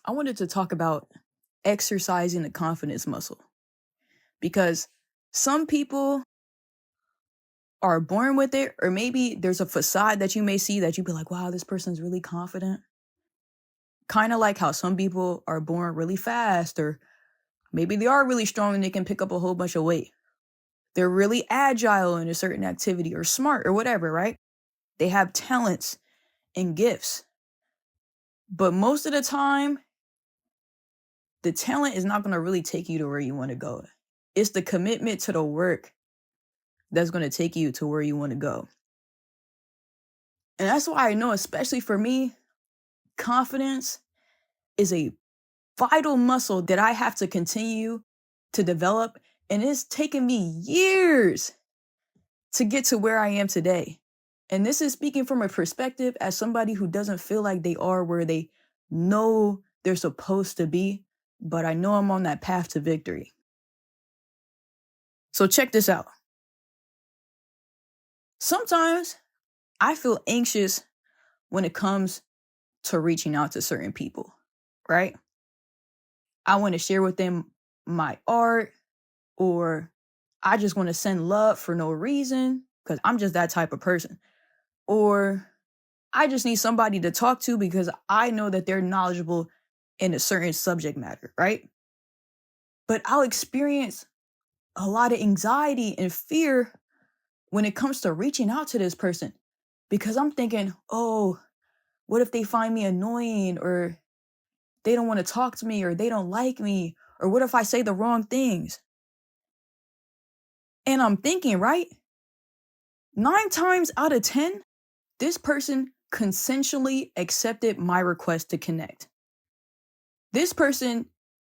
I wanted to talk about exercising the confidence muscle because some people are born with it, or maybe there's a facade that you may see that you be like, wow, this person's really confident. Kind of like how some people are born really fast, or maybe they are really strong and they can pick up a whole bunch of weight. They're really agile in a certain activity or smart or whatever, right? They have talents and gifts. But most of the time, the talent is not going to really take you to where you want to go. It's the commitment to the work that's going to take you to where you want to go. And that's why I know, especially for me, confidence is a vital muscle that I have to continue to develop. And it's taken me years to get to where I am today. And this is speaking from a perspective as somebody who doesn't feel like they are where they know they're supposed to be, but I know I'm on that path to victory. So check this out. Sometimes I feel anxious when it comes to reaching out to certain people, right? I want to share with them my art, or I just want to send love for no reason because I'm just that type of person. Or I just need somebody to talk to because I know that they're knowledgeable in a certain subject matter, right? But I'll experience a lot of anxiety and fear when it comes to reaching out to this person because I'm thinking, oh, what if they find me annoying, or they don't want to talk to me, or they don't like me, or what if I say the wrong things? And I'm thinking, right? 9 times out of 10, this person consensually accepted my request to connect. This person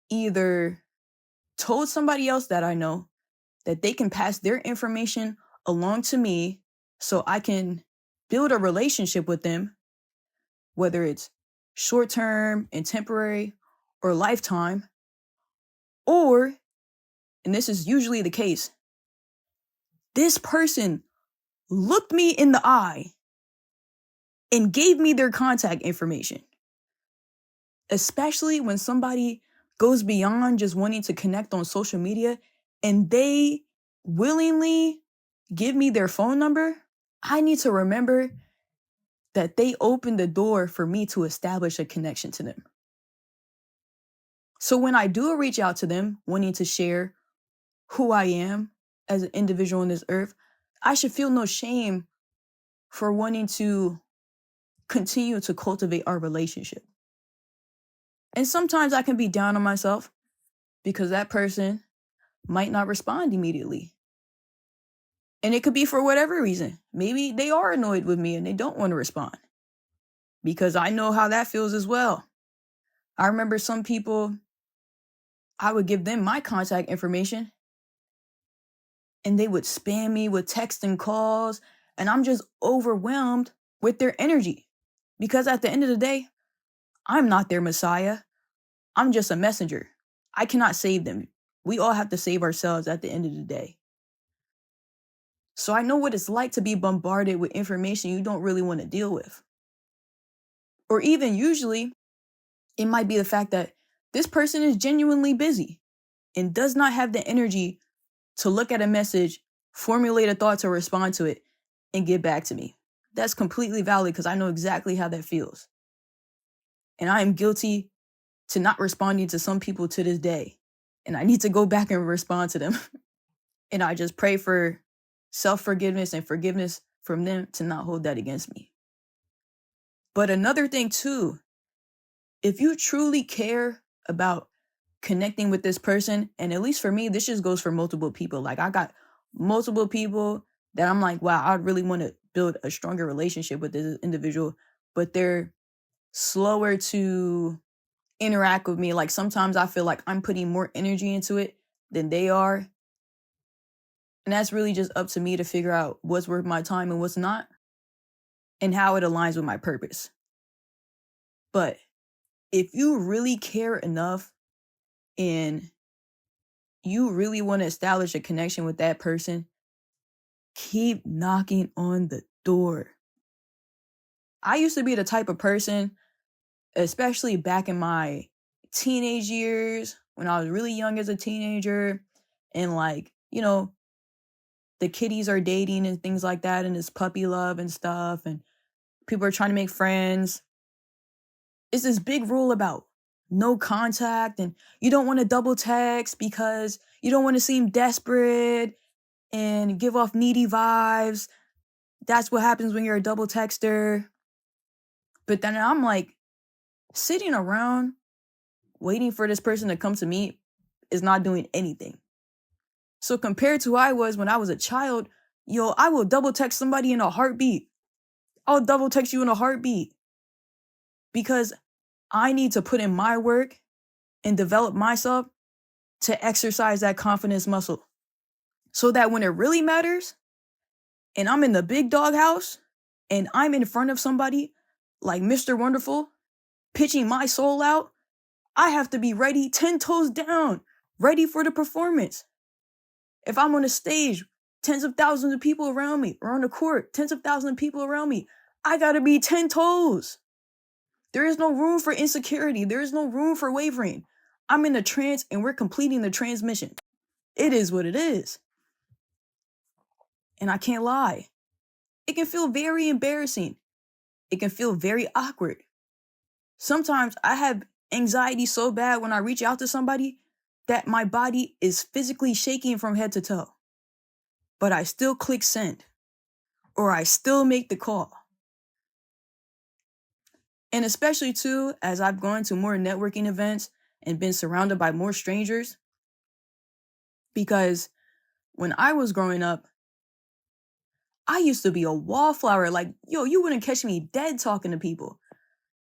either told somebody else that I know that they can pass their information along to me so I can build a relationship with them, whether it's short-term and temporary or lifetime, or, and this is usually the case, this person looked me in the eye and gave me their contact information. Especially when somebody goes beyond just wanting to connect on social media and they willingly give me their phone number, I need to remember that they opened the door for me to establish a connection to them. So when I do reach out to them, wanting to share who I am as an individual on this earth, I should feel no shame for wanting to continue to cultivate our relationship. And sometimes I can be down on myself because that person might not respond immediately. And it could be for whatever reason. Maybe they are annoyed with me and they don't want to respond, because I know how that feels as well. I remember some people, I would give them my contact information and they would spam me with texts and calls, and I'm just overwhelmed with their energy because at the end of the day, I'm not their messiah. I'm just a messenger. I cannot save them. We all have to save ourselves at the end of the day. So I know what it's like to be bombarded with information you don't really want to deal with. Or even usually, it might be the fact that this person is genuinely busy and does not have the energy to look at a message, formulate a thought to respond to it, and get back to me. That's completely valid because I know exactly how that feels. And I am guilty to not responding to some people to this day. And I need to go back and respond to them. And I just pray for self-forgiveness and forgiveness from them to not hold that against me. But another thing too, if you truly care about connecting with this person, and at least for me, this just goes for multiple people. Like I got multiple people that I'm like, wow, I really want to build a stronger relationship with this individual, but they're slower to interact with me. Like sometimes I feel like I'm putting more energy into it than they are. And that's really just up to me to figure out what's worth my time and what's not, and how it aligns with my purpose. But if you really care enough and you really want to establish a connection with that person, keep knocking on the door. I used to be the type of person, especially back in my teenage years, when I was really young as a teenager, and like, you know, the kiddies are dating and things like that, and it's puppy love and stuff, and people are trying to make friends. It's this big rule about no contact, and you don't want to double text because you don't want to seem desperate and give off needy vibes. That's what happens when you're a double texter. But then I'm like, sitting around waiting for this person to come to me is not doing anything. So compared to who I was when I was a child, yo, I will double text somebody in a heartbeat. I'll double text you in a heartbeat because I need to put in my work and develop myself to exercise that confidence muscle so that when it really matters and I'm in the big dog house and I'm in front of somebody like Mr. Wonderful pitching my soul out, I have to be ready, 10 toes down, ready for the performance. If I'm on a stage, tens of thousands of people around me, or on the court, tens of thousands of people around me, I gotta be 10 toes. There is no room for insecurity. There is no room for wavering. I'm in a trance and we're completing the transmission. It is what it is. And I can't lie. It can feel very embarrassing. It can feel very awkward. Sometimes I have anxiety so bad when I reach out to somebody that my body is physically shaking from head to toe. But I still click send, or I still make the call. And especially too, as I've gone to more networking events and been surrounded by more strangers, because when I was growing up, I used to be a wallflower. Like, yo, you wouldn't catch me dead talking to people.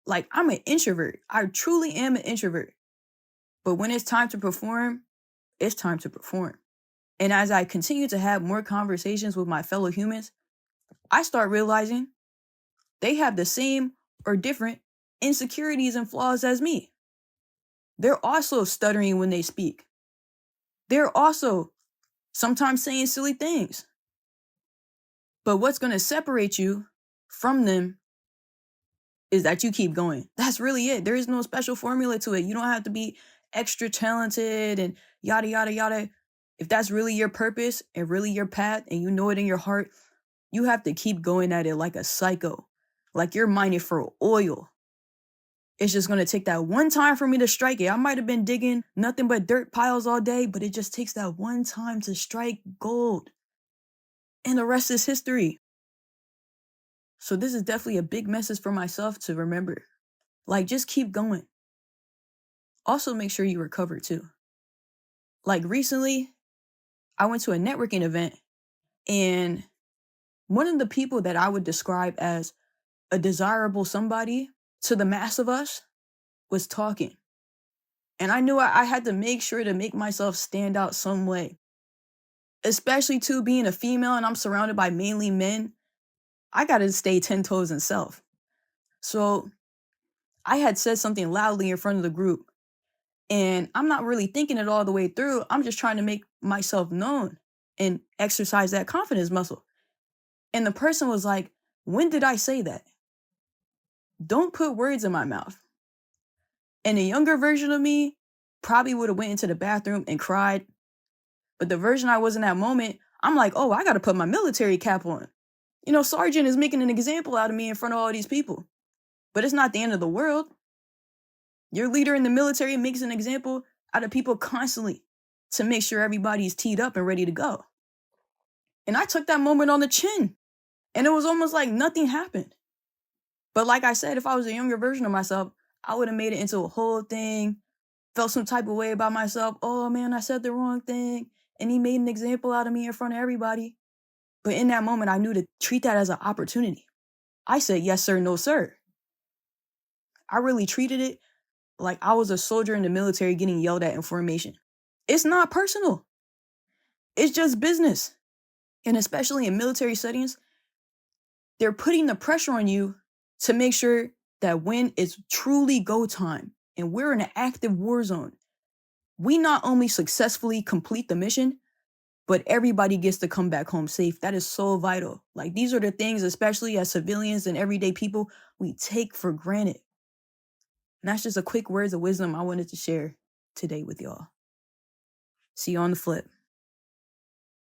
Like, I'm an introvert. I truly am an introvert. But when it's time to perform, it's time to perform. And as I continue to have more conversations with my fellow humans, I start realizing they have the same or different insecurities and flaws as me. They're also stuttering when they speak. They're also sometimes saying silly things. But what's going to separate you from them is that you keep going. That's really it. There is no special formula to it. You don't have to be extra talented and yada, yada, yada. If that's really your purpose and really your path and you know it in your heart, you have to keep going at it like a psycho, like you're mining for oil. It's just going to take that one time for me to strike it. I might have been digging nothing but dirt piles all day, but it just takes that one time to strike gold. And the rest is history. So this is definitely a big message for myself to remember. Like, just keep going. Also, make sure you recover too. Like recently, I went to a networking event and one of the people that I would describe as a desirable somebody to the mass of us was talking. And I knew I had to make sure to make myself stand out some way. Especially too being a female and I'm surrounded by mainly men, I gotta stay 10 toes in self. So I had said something loudly in front of the group and I'm not really thinking it all the way through. I'm just trying to make myself known and exercise that confidence muscle. And the person was like, when did I say that? Don't put words in my mouth. And a younger version of me probably would have went into the bathroom and cried. But the version I was in that moment, I'm like, oh, I got to put my military cap on. You know, Sergeant is making an example out of me in front of all these people. But it's not the end of the world. Your leader in the military makes an example out of people constantly to make sure everybody's teed up and ready to go. And I took that moment on the chin. And it was almost like nothing happened. But like I said, if I was a younger version of myself, I would have made it into a whole thing, felt some type of way about myself. Oh man, I said the wrong thing. And he made an example out of me in front of everybody. But in that moment, I knew to treat that as an opportunity. I said, yes, sir, no, sir. I really treated it like I was a soldier in the military getting yelled at in formation. It's not personal. It's just business. And especially in military settings, they're putting the pressure on you to make sure that when it's truly go time and we're in an active war zone, we not only successfully complete the mission, but everybody gets to come back home safe. That is so vital. Like, these are the things, especially as civilians and everyday people, we take for granted. And that's just a quick words of wisdom I wanted to share today with y'all. See you on the flip.